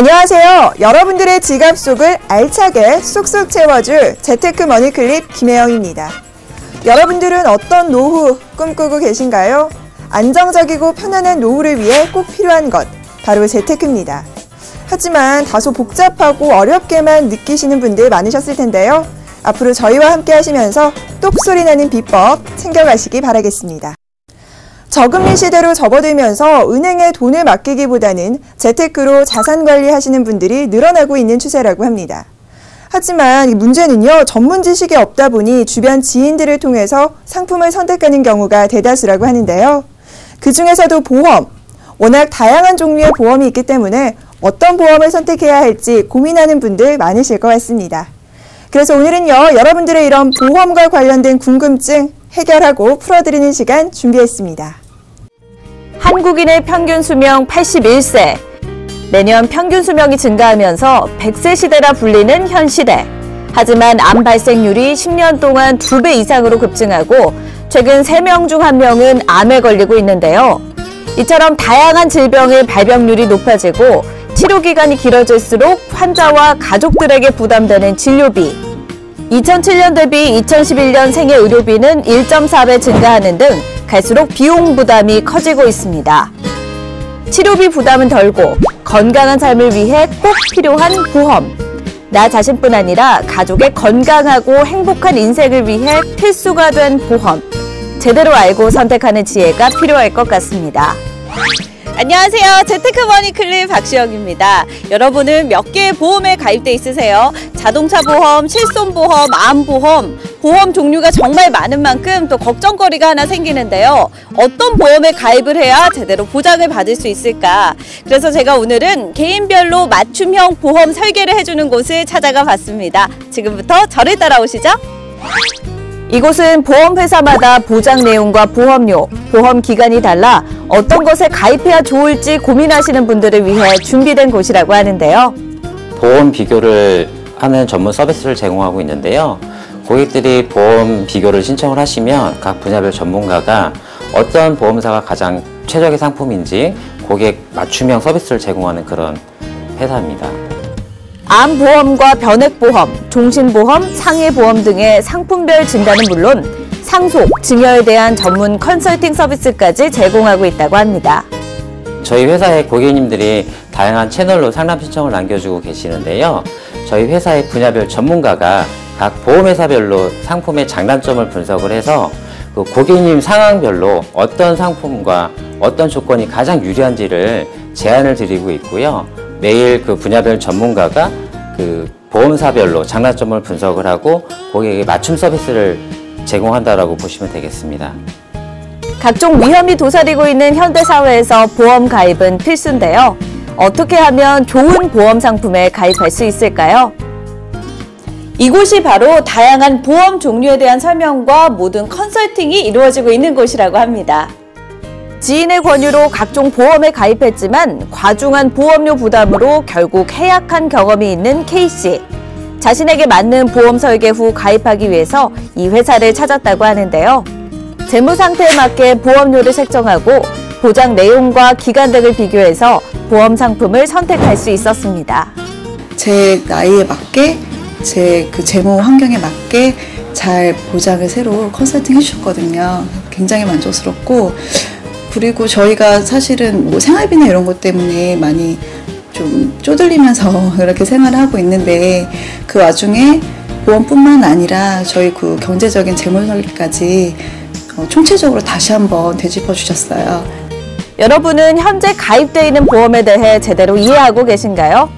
안녕하세요. 여러분들의 지갑 속을 알차게 쏙쏙 채워줄 재테크 머니클립 김혜영입니다. 여러분들은 어떤 노후 꿈꾸고 계신가요? 안정적이고 편안한 노후를 위해 꼭 필요한 것, 바로 재테크입니다. 하지만 다소 복잡하고 어렵게만 느끼시는 분들 많으셨을 텐데요. 앞으로 저희와 함께 하시면서 똑소리 나는 비법 챙겨가시기 바라겠습니다. 저금리 시대로 접어들면서 은행에 돈을 맡기기보다는 재테크로 자산 관리하시는 분들이 늘어나고 있는 추세라고 합니다. 하지만 문제는요, 전문 지식이 없다 보니 주변 지인들을 통해서 상품을 선택하는 경우가 대다수라고 하는데요. 그 중에서도 보험, 워낙 다양한 종류의 보험이 있기 때문에 어떤 보험을 선택해야 할지 고민하는 분들 많으실 것 같습니다. 그래서 오늘은요, 여러분들의 이런 보험과 관련된 궁금증 해결하고 풀어드리는 시간 준비했습니다. 한국인의 평균 수명 81세. 매년 평균 수명이 증가하면서 100세 시대라 불리는 현 시대. 하지만 암 발생률이 10년 동안 2배 이상으로 급증하고 최근 3명 중 1명은 암에 걸리고 있는데요. 이처럼 다양한 질병의 발병률이 높아지고 치료 기간이 길어질수록 환자와 가족들에게 부담되는 진료비. 2007년 대비 2011년 생애 의료비는 1.4배 증가하는 등 갈수록 비용 부담이 커지고 있습니다. 치료비 부담은 덜고 건강한 삶을 위해 꼭 필요한 보험. 나 자신뿐 아니라 가족의 건강하고 행복한 인생을 위해 필수가 된 보험. 제대로 알고 선택하는 지혜가 필요할 것 같습니다. 안녕하세요. 재테크 머니클립 박시영입니다. 여러분은 몇 개의 보험에 가입돼 있으세요? 자동차 보험, 실손보험, 암보험, 보험 종류가 정말 많은 만큼 또 걱정거리가 하나 생기는데요. 어떤 보험에 가입을 해야 제대로 보장을 받을 수 있을까? 그래서 제가 오늘은 개인별로 맞춤형 보험 설계를 해주는 곳을 찾아가 봤습니다. 지금부터 저를 따라오시죠. 이곳은 보험회사마다 보장 내용과 보험료, 보험 기간이 달라 어떤 것에 가입해야 좋을지 고민하시는 분들을 위해 준비된 곳이라고 하는데요. 보험 비교를 하는 전문 서비스를 제공하고 있는데요. 고객들이 보험 비교를 신청을 하시면 각 분야별 전문가가 어떤 보험사가 가장 최적의 상품인지 고객 맞춤형 서비스를 제공하는 그런 회사입니다. 암보험과 변액보험, 종신보험, 상해보험 등의 상품별 진단은 물론 상속, 증여에 대한 전문 컨설팅 서비스까지 제공하고 있다고 합니다. 저희 회사의 고객님들이 다양한 채널로 상담 신청을 남겨주고 계시는데요. 저희 회사의 분야별 전문가가 각 보험회사별로 상품의 장단점을 분석을 해서 그 고객님 상황별로 어떤 상품과 어떤 조건이 가장 유리한지를 제안을 드리고 있고요. 매일 그 분야별 전문가가 그 보험사별로 장단점을 분석을 하고 고객에게 맞춤 서비스를 제공한다라고 보시면 되겠습니다. 각종 위험이 도사리고 있는 현대사회에서 보험 가입은 필수인데요. 어떻게 하면 좋은 보험 상품에 가입할 수 있을까요? 이곳이 바로 다양한 보험 종류에 대한 설명과 모든 컨설팅이 이루어지고 있는 곳이라고 합니다. 지인의 권유로 각종 보험에 가입했지만 과중한 보험료 부담으로 결국 해약한 경험이 있는 K씨. 자신에게 맞는 보험 설계 후 가입하기 위해서 이 회사를 찾았다고 하는데요. 재무 상태에 맞게 보험료를 책정하고 보장 내용과 기간 등을 비교해서 보험 상품을 선택할 수 있었습니다. 제 나이에 맞게 제 그 재무 환경에 맞게 잘 보장을 새로 컨설팅 해주셨거든요. 굉장히 만족스럽고, 그리고 저희가 사실은 뭐 생활비나 이런 것 때문에 많이 좀 쪼들리면서 이렇게 생활을 하고 있는데 그 와중에 보험뿐만 아니라 저희 그 경제적인 재무 설계까지 총체적으로 다시 한번 되짚어 주셨어요. 여러분은 현재 가입되어 있는 보험에 대해 제대로 이해하고 계신가요?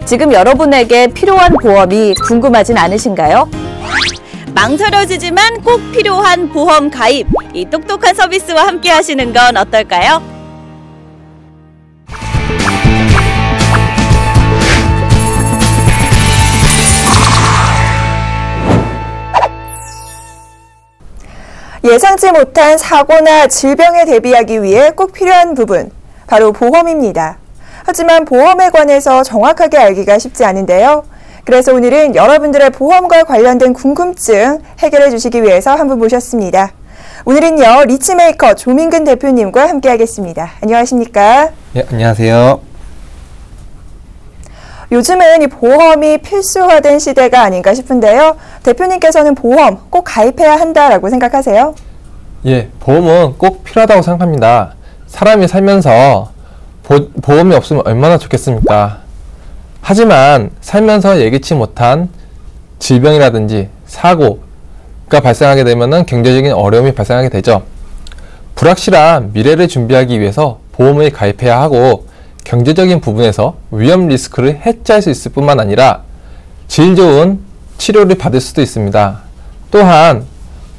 지금 여러분에게 필요한 보험이 궁금하진 않으신가요? 망설여지지만 꼭 필요한 보험 가입, 이 똑똑한 서비스와 함께 하시는 건 어떨까요? 예상치 못한 사고나 질병에 대비하기 위해 꼭 필요한 부분, 바로 보험입니다. 하지만 보험에 관해서 정확하게 알기가 쉽지 않은데요. 그래서 오늘은 여러분들의 보험과 관련된 궁금증 해결해 주시기 위해서 한 분 모셨습니다. 오늘은요, 리치메이커 조민근 대표님과 함께 하겠습니다. 안녕하십니까? 네, 안녕하세요. 요즘은 이 보험이 필수화된 시대가 아닌가 싶은데요. 대표님께서는 보험 꼭 가입해야 한다라고 생각하세요? 예, 보험은 꼭 필요하다고 생각합니다. 사람이 살면서 보험이 없으면 얼마나 좋겠습니까? 하지만 살면서 예기치 못한 질병이라든지 사고가 발생하게 되면 경제적인 어려움이 발생하게 되죠. 불확실한 미래를 준비하기 위해서 보험을 가입해야 하고 경제적인 부분에서 위험 리스크를 해지할 수 있을 뿐만 아니라 질 좋은 치료를 받을 수도 있습니다. 또한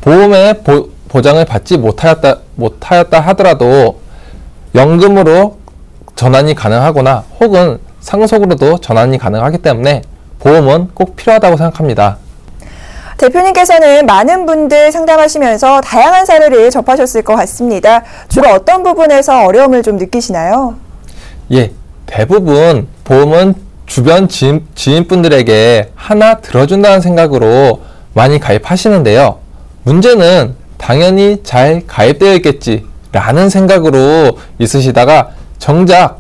보험의 보장을 받지 못하였다 하더라도 연금으로 전환이 가능하거나 혹은 상속으로도 전환이 가능하기 때문에 보험은 꼭 필요하다고 생각합니다. 대표님께서는 많은 분들 상담하시면서 다양한 사례를 접하셨을 것 같습니다. 주로 어떤 부분에서 어려움을 좀 느끼시나요? 예, 대부분 보험은 주변 지인분들에게 하나 들어준다는 생각으로 많이 가입하시는데요. 문제는 당연히 잘 가입되어 있겠지 라는 생각으로 있으시다가 정작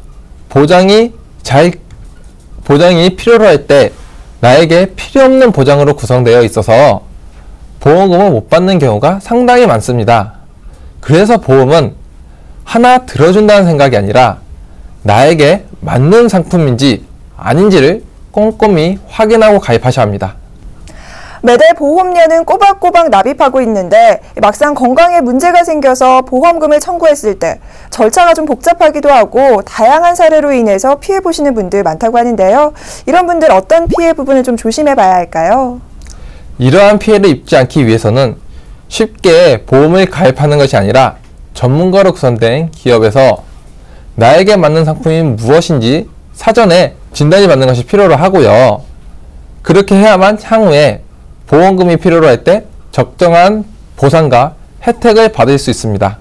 보장이 필요로 할 때 나에게 필요 없는 보장으로 구성되어 있어서 보험금을 못 받는 경우가 상당히 많습니다. 그래서 보험은 하나 들어준다는 생각이 아니라 나에게 맞는 상품인지 아닌지를 꼼꼼히 확인하고 가입하셔야 합니다. 매달 보험료는 꼬박꼬박 납입하고 있는데 막상 건강에 문제가 생겨서 보험금을 청구했을 때 절차가 좀 복잡하기도 하고 다양한 사례로 인해서 피해 보시는 분들 많다고 하는데요. 이런 분들 어떤 피해 부분을 좀 조심해 봐야 할까요? 이러한 피해를 입지 않기 위해서는 쉽게 보험을 가입하는 것이 아니라 전문가로 구성된 기업에서 나에게 맞는 상품이 무엇인지 사전에 진단이 받는 것이 필요로 하고요. 그렇게 해야만 향후에 보험금이 필요로 할 때 적정한 보상과 혜택을 받을 수 있습니다.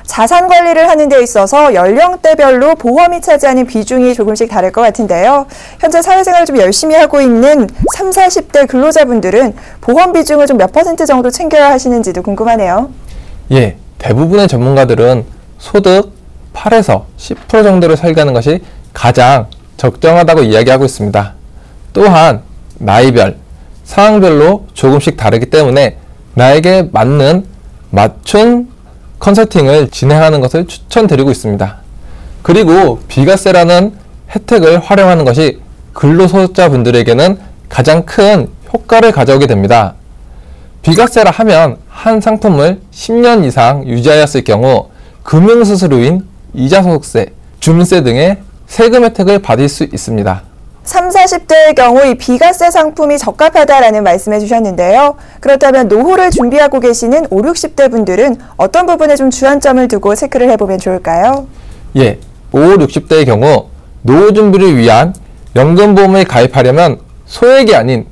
자산 관리를 하는 데 있어서 연령대별로 보험이 차지하는 비중이 조금씩 다를 것 같은데요. 현재 사회생활을 좀 열심히 하고 있는 30, 40대 근로자분들은 보험 비중을 좀 몇 % 정도 챙겨야 하시는지도 궁금하네요. 예, 대부분의 전문가들은 소득 8에서 10% 정도를 설계하는 것이 가장 적정하다고 이야기하고 있습니다. 또한 나이별, 상황별로 조금씩 다르기 때문에 나에게 맞춘 컨설팅을 진행하는 것을 추천드리고 있습니다. 그리고 비과세라는 혜택을 활용하는 것이 근로소득자분들에게는 가장 큰 효과를 가져오게 됩니다. 비과세라 하면 한 상품을 10년 이상 유지하였을 경우 금융수수료인 이자소득세, 주민세 등의 세금 혜택을 받을 수 있습니다. 30, 40대의 경우 이 비과세 상품이 적합하다라는 말씀해 주셨는데요. 그렇다면 노후를 준비하고 계시는 50, 60대 분들은 어떤 부분에 좀 주안점을 두고 체크를 해보면 좋을까요? 예, 50, 60대의 경우 노후 준비를 위한 연금보험을 가입하려면 소액이 아닌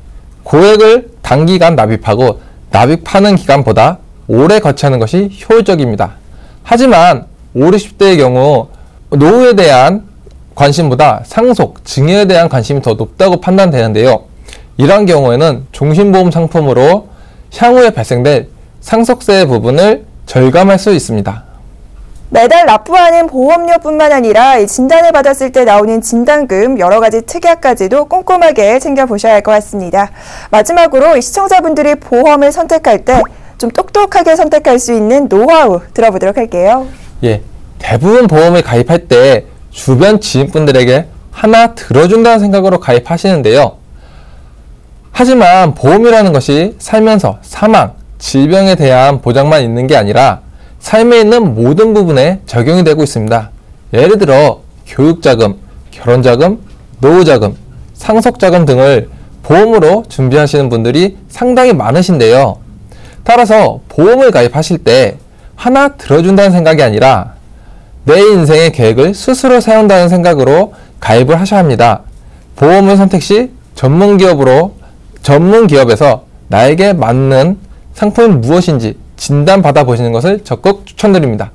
고액을 단기간 납입하고 납입하는 기간보다 오래 거치하는 것이 효율적입니다. 하지만 50, 60대의 경우 노후에 대한 관심보다 상속, 증여에 대한 관심이 더 높다고 판단되는데요. 이러한 경우에는 종신보험 상품으로 향후에 발생될 상속세 부분을 절감할 수 있습니다. 매달 납부하는 보험료뿐만 아니라 이 진단을 받았을 때 나오는 진단금, 여러 가지 특약까지도 꼼꼼하게 챙겨보셔야 할 것 같습니다. 마지막으로 이 시청자분들이 보험을 선택할 때 좀 똑똑하게 선택할 수 있는 노하우 들어보도록 할게요. 예, 대부분 보험을 가입할 때 주변 지인분들에게 하나 들어준다는 생각으로 가입하시는데요. 하지만 보험이라는 것이 살면서 사망, 질병에 대한 보장만 있는 게 아니라 삶에 있는 모든 부분에 적용이 되고 있습니다. 예를 들어 교육자금, 결혼자금, 노후자금, 상속자금 등을 보험으로 준비하시는 분들이 상당히 많으신데요. 따라서 보험을 가입하실 때 하나 들어준다는 생각이 아니라 내 인생의 계획을 스스로 세운다는 생각으로 가입을 하셔야 합니다. 보험을 선택 시 전문 기업에서 나에게 맞는 상품이 무엇인지 진단받아 보시는 것을 적극 추천드립니다.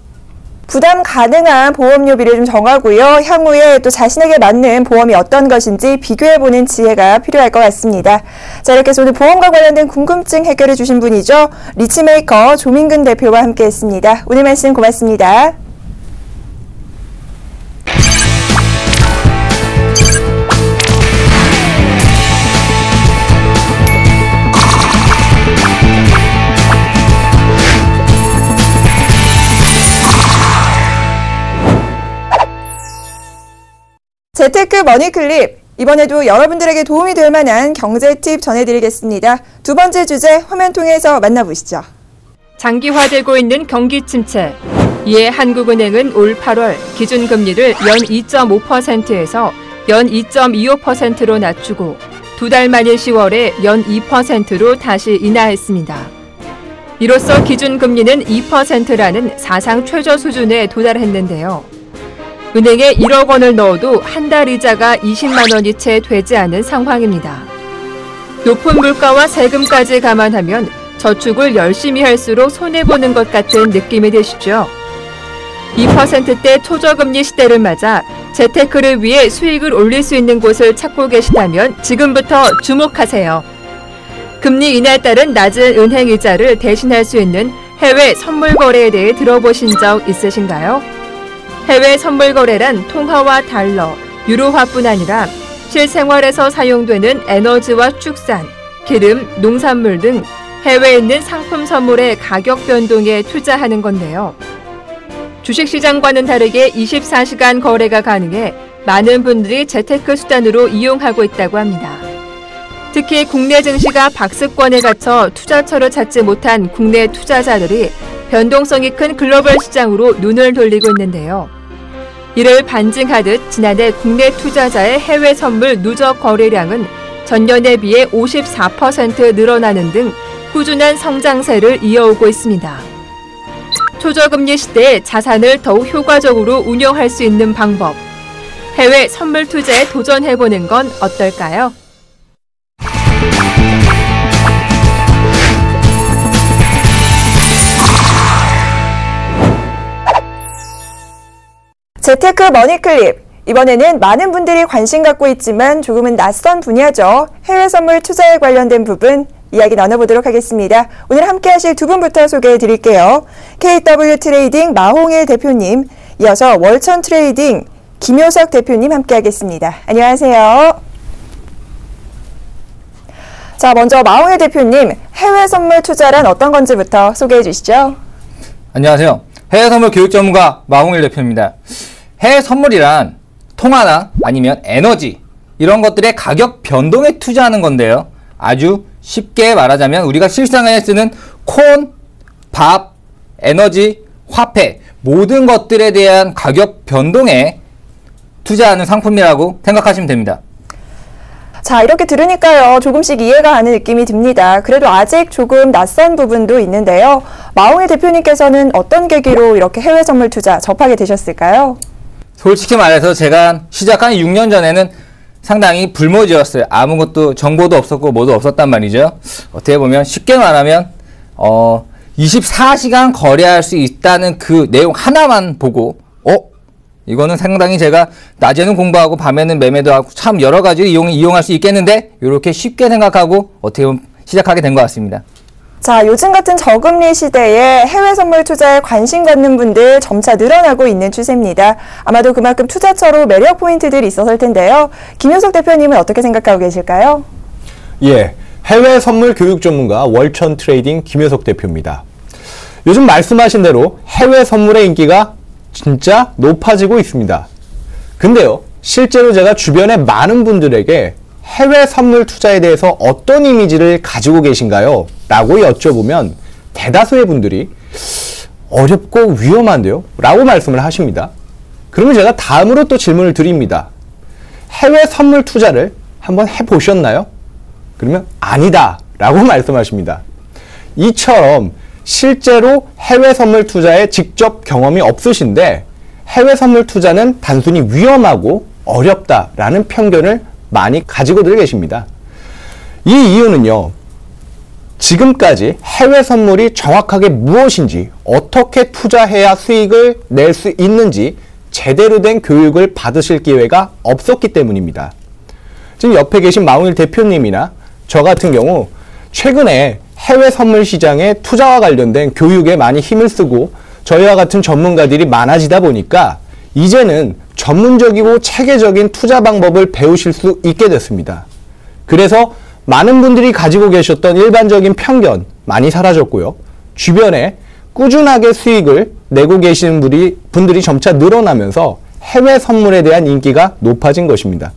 부담 가능한 보험료비를 좀 정하고요. 향후에 또 자신에게 맞는 보험이 어떤 것인지 비교해보는 지혜가 필요할 것 같습니다. 자, 이렇게 해서 오늘 보험과 관련된 궁금증 해결해 주신 분이죠. 리치메이커 조민근 대표와 함께했습니다. 오늘 말씀 고맙습니다. 재테크 머니클립, 이번에도 여러분들에게 도움이 될 만한 경제 팁 전해드리겠습니다. 두 번째 주제 화면 통해서 만나보시죠. 장기화되고 있는 경기 침체. 이에 한국은행은 올 8월 기준금리를 연 2.5%에서 연 2.25%로 낮추고 두 달 만인 10월에 연 2%로 다시 인하했습니다. 이로써 기준금리는 2%라는 사상 최저 수준에 도달했는데요. 은행에 1억 원을 넣어도 한 달 이자가 20만 원이 채 되지 않은 상황입니다. 높은 물가와 세금까지 감안하면 저축을 열심히 할수록 손해보는 것 같은 느낌이 드시죠? 2%대 초저금리 시대를 맞아 재테크를 위해 수익을 올릴 수 있는 곳을 찾고 계시다면 지금부터 주목하세요. 금리 인하에 따른 낮은 은행 이자를 대신할 수 있는 해외 선물 거래에 대해 들어보신 적 있으신가요? 해외 선물 거래란 통화와 달러, 유로화뿐 아니라 실생활에서 사용되는 에너지와 축산, 기름, 농산물 등 해외에 있는 상품 선물의 가격 변동에 투자하는 건데요. 주식시장과는 다르게 24시간 거래가 가능해 많은 분들이 재테크 수단으로 이용하고 있다고 합니다. 특히 국내 증시가 박스권에 갇혀 투자처를 찾지 못한 국내 투자자들이 변동성이 큰 글로벌 시장으로 눈을 돌리고 있는데요. 이를 반증하듯 지난해 국내 투자자의 해외 선물 누적 거래량은 전년에 비해 54% 늘어나는 등 꾸준한 성장세를 이어오고 있습니다. 초저금리 시대에 자산을 더욱 효과적으로 운용할 수 있는 방법, 해외 선물 투자에 도전해보는 건 어떨까요? 재테크 머니클립, 이번에는 많은 분들이 관심 갖고 있지만 조금은 낯선 분야죠. 해외 선물 투자에 관련된 부분 이야기 나눠보도록 하겠습니다. 오늘 함께 하실 두 분부터 소개해 드릴게요. KW 트레이딩 마홍일 대표님, 이어서 월천 트레이딩 김효석 대표님 함께 하겠습니다. 안녕하세요. 자, 먼저 마홍일 대표님, 해외 선물 투자란 어떤 건지부터 소개해 주시죠. 안녕하세요. 해외 선물 교육 전문가 마홍일 대표입니다. 해외 선물이란 통화나 아니면 에너지 이런 것들의 가격 변동에 투자하는 건데요. 아주 쉽게 말하자면 우리가 실생활에 쓰는 콘, 밥, 에너지, 화폐 모든 것들에 대한 가격 변동에 투자하는 상품이라고 생각하시면 됩니다. 자, 이렇게 들으니까요, 조금씩 이해가 가는 느낌이 듭니다. 그래도 아직 조금 낯선 부분도 있는데요. 마홍일 대표님께서는 어떤 계기로 이렇게 해외 선물 투자 접하게 되셨을까요? 솔직히 말해서 제가 시작한 6년 전에는 상당히 불모지였어요. 아무것도 정보도 없었고 뭐도 없었단 말이죠. 어떻게 보면 쉽게 말하면 24시간 거래할 수 있다는 그 내용 하나만 보고 이거는 상당히 제가 낮에는 공부하고 밤에는 매매도 하고 참 여러 가지 이용할 수 있겠는데 이렇게 쉽게 생각하고 어떻게 보면 시작하게 된 것 같습니다. 자, 요즘 같은 저금리 시대에 해외 선물 투자에 관심 갖는 분들 점차 늘어나고 있는 추세입니다. 아마도 그만큼 투자처로 매력 포인트들이 있었을 텐데요. 김효석 대표님은 어떻게 생각하고 계실까요? 예, 해외 선물 교육 전문가 월천 트레이딩 김효석 대표입니다. 요즘 말씀하신 대로 해외 선물의 인기가 진짜 높아지고 있습니다. 근데요, 실제로 제가 주변에 많은 분들에게 해외 선물 투자에 대해서 어떤 이미지를 가지고 계신가요? 라고 여쭤보면 대다수의 분들이 어렵고 위험한데요? 라고 말씀을 하십니다. 그러면 제가 다음으로 또 질문을 드립니다. 해외 선물 투자를 한번 해보셨나요? 그러면 아니다 라고 말씀하십니다. 이처럼 실제로 해외 선물 투자에 직접 경험이 없으신데 해외 선물 투자는 단순히 위험하고 어렵다라는 편견을 많이 가지고들 계십니다. 이 이유는요, 지금까지 해외 선물이 정확하게 무엇인지, 어떻게 투자해야 수익을 낼 수 있는지 제대로 된 교육을 받으실 기회가 없었기 때문입니다. 지금 옆에 계신 마홍일 대표님이나 저 같은 경우 최근에 해외 선물 시장의 투자와 관련된 교육에 많이 힘을 쓰고 저희와 같은 전문가들이 많아지다 보니까 이제는 전문적이고 체계적인 투자 방법을 배우실 수 있게 됐습니다. 그래서 많은 분들이 가지고 계셨던 일반적인 편견 많이 사라졌고요. 주변에 꾸준하게 수익을 내고 계시는 분들이 점차 늘어나면서 해외 선물에 대한 인기가 높아진 것입니다.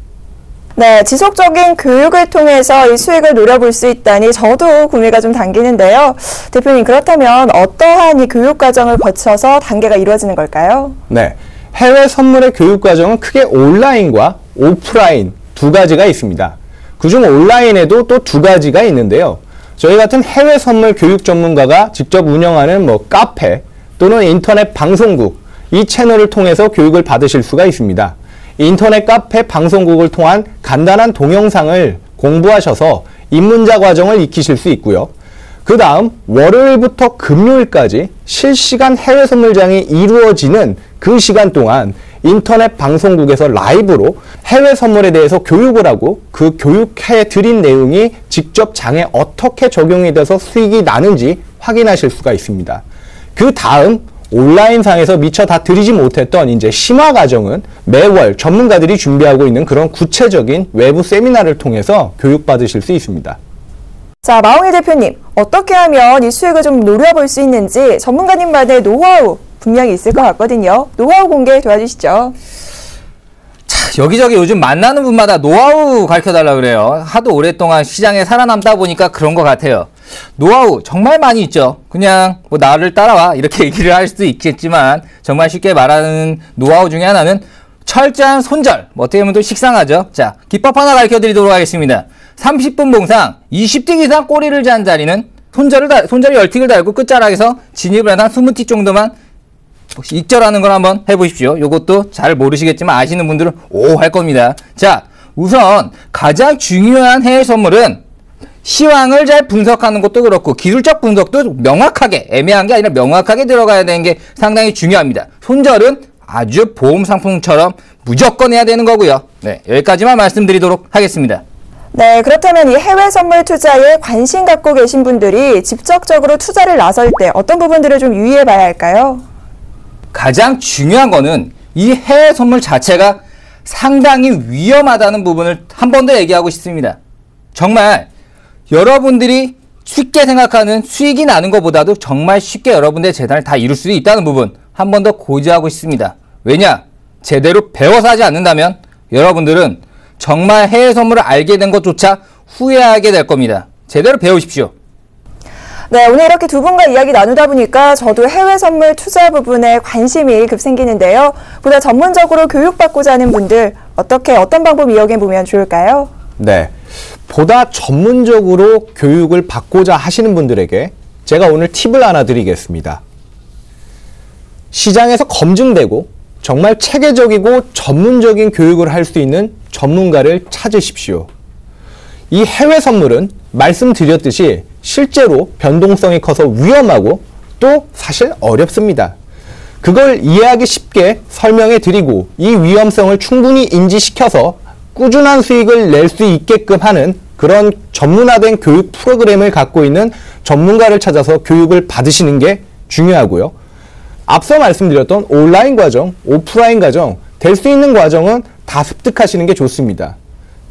네, 지속적인 교육을 통해서 이 수익을 노려볼 수 있다니 저도 구미가 좀 당기는데요. 대표님, 그렇다면 어떠한 이 교육 과정을 거쳐서 단계가 이루어지는 걸까요? 네, 해외 선물의 교육 과정은 크게 온라인과 오프라인 두 가지가 있습니다. 그중 온라인에도 또 두 가지가 있는데요. 저희 같은 해외 선물 교육 전문가가 직접 운영하는 카페 또는 인터넷 방송국, 이 채널을 통해서 교육을 받으실 수가 있습니다. 인터넷 카페 방송국을 통한 간단한 동영상을 공부하셔서 입문자 과정을 익히실 수 있고요. 그 다음 월요일부터 금요일까지 실시간 해외 선물장이 이루어지는 그 시간 동안 인터넷 방송국에서 라이브로 해외 선물에 대해서 교육을 하고 그 교육해 드린 내용이 직접 장에 어떻게 적용이 돼서 수익이 나는지 확인하실 수가 있습니다. 그 다음 온라인상에서 미처 다 드리지 못했던 이제 심화 과정은 매월 전문가들이 준비하고 있는 그런 구체적인 외부 세미나를 통해서 교육받으실 수 있습니다. 자, 마홍일 대표님, 어떻게 하면 이 수익을 좀 노려볼 수 있는지 전문가님만의 노하우 분명히 있을 것 같거든요. 노하우 공개 도와주시죠. 자, 여기저기 요즘 만나는 분마다 노하우 가르쳐달라 그래요. 하도 오랫동안 시장에 살아남다 보니까 그런 것 같아요. 노하우 정말 많이 있죠. 그냥 나를 따라와 이렇게 얘기를 할 수도 있겠지만 정말 쉽게 말하는 노하우 중에 하나는 철저한 손절. 어떻게 보면 또 식상하죠. 자, 기법 하나 가르쳐드리도록 하겠습니다. 30분 봉상 20틱 이상 꼬리를 잔 자리는 손절이 10틱을 달고 끝자락에서 진입을 한 20틱 정도만 익절하는 걸 한번 해보십시오. 이것도 잘 모르시겠지만 아시는 분들은 오 할 겁니다. 자, 우선 가장 중요한 해외 선물은 시황을 잘 분석하는 것도 그렇고 기술적 분석도 명확하게, 애매한 게 아니라 명확하게 들어가야 되는 게 상당히 중요합니다. 손절은 아주 보험 상품처럼 무조건 해야 되는 거고요. 네, 여기까지만 말씀드리도록 하겠습니다. 네, 그렇다면 이 해외 선물 투자에 관심 갖고 계신 분들이 직접적으로 투자를 나설 때 어떤 부분들을 좀 유의해 봐야 할까요? 가장 중요한 거는 이 해외 선물 자체가 상당히 위험하다는 부분을 한 번 더 얘기하고 싶습니다. 정말 여러분들이 쉽게 생각하는 수익이 나는 것보다도 정말 쉽게 여러분들의 재산을 다 이룰 수 있다는 부분 한 번 더 고지하고 싶습니다. 왜냐? 제대로 배워서 하지 않는다면 여러분들은 정말 해외 선물을 알게 된 것조차 후회하게 될 겁니다. 제대로 배우십시오. 네, 오늘 이렇게 두 분과 이야기 나누다 보니까 저도 해외 선물 투자 부분에 관심이 급 생기는데요. 보다 전문적으로 교육받고자 하는 분들 어떤 방법 이용해 보면 좋을까요? 네, 보다 전문적으로 교육을 받고자 하시는 분들에게 제가 오늘 팁을 하나 드리겠습니다. 시장에서 검증되고 정말 체계적이고 전문적인 교육을 할 수 있는 전문가를 찾으십시오. 이 해외 선물은 말씀드렸듯이 실제로 변동성이 커서 위험하고 또 사실 어렵습니다. 그걸 이해하기 쉽게 설명해 드리고 이 위험성을 충분히 인지시켜서 꾸준한 수익을 낼 수 있게끔 하는 그런 전문화된 교육 프로그램을 갖고 있는 전문가를 찾아서 교육을 받으시는 게 중요하고요. 앞서 말씀드렸던 온라인 과정, 오프라인 과정, 될 수 있는 과정은 다 습득하시는 게 좋습니다.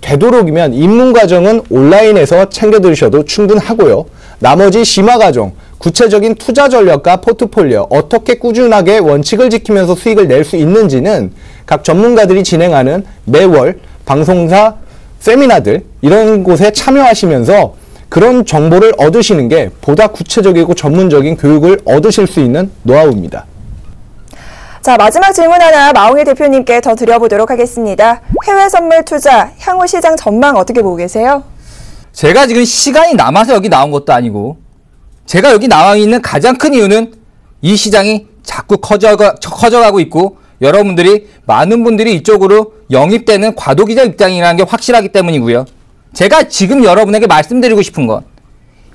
되도록이면 입문 과정은 온라인에서 챙겨 들으셔도 충분하고요. 나머지 심화 과정, 구체적인 투자 전략과 포트폴리오, 어떻게 꾸준하게 원칙을 지키면서 수익을 낼 수 있는지는 각 전문가들이 진행하는 매월 방송사 세미나들 이런 곳에 참여하시면서 그런 정보를 얻으시는 게 보다 구체적이고 전문적인 교육을 얻으실 수 있는 노하우입니다. 자, 마지막 질문 하나 마홍일 대표님께 더 드려보도록 하겠습니다. 해외 선물 투자, 향후 시장 전망 어떻게 보고 계세요? 제가 지금 시간이 남아서 여기 나온 것도 아니고 제가 여기 나와 있는 가장 큰 이유는 이 시장이 자꾸 커져가고 있고 여러분들이 많은 분들이 이쪽으로 영입되는 과도기적 입장이라는 게 확실하기 때문이고요. 제가 지금 여러분에게 말씀드리고 싶은 건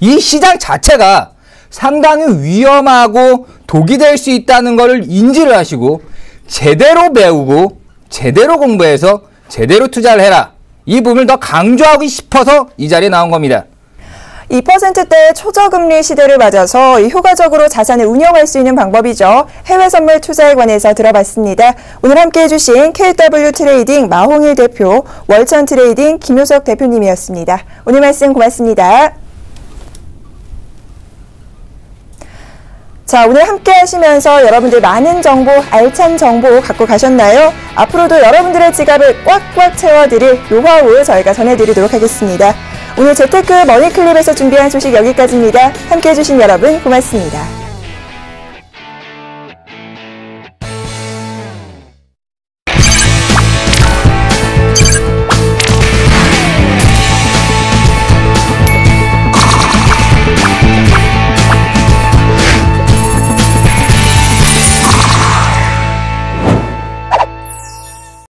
이 시장 자체가 상당히 위험하고 독이 될 수 있다는 것을 인지를 하시고 제대로 배우고 제대로 공부해서 제대로 투자를 해라. 이 부분을 더 강조하고 싶어서 이 자리에 나온 겁니다. 2%대 초저금리 시대를 맞아서 효과적으로 자산을 운영할 수 있는 방법이죠. 해외 선물 투자에 관해서 들어봤습니다. 오늘 함께해 주신 KW 트레이딩 마홍일 대표, 월천 트레이딩 김효석 대표님이었습니다. 오늘 말씀 고맙습니다. 자, 오늘 함께 하시면서 여러분들 많은 정보, 알찬 정보 갖고 가셨나요? 앞으로도 여러분들의 지갑을 꽉꽉 채워드릴 노하우 저희가 전해드리도록 하겠습니다. 오늘 재테크 머니클립에서 준비한 소식 여기까지입니다. 함께 해주신 여러분 고맙습니다.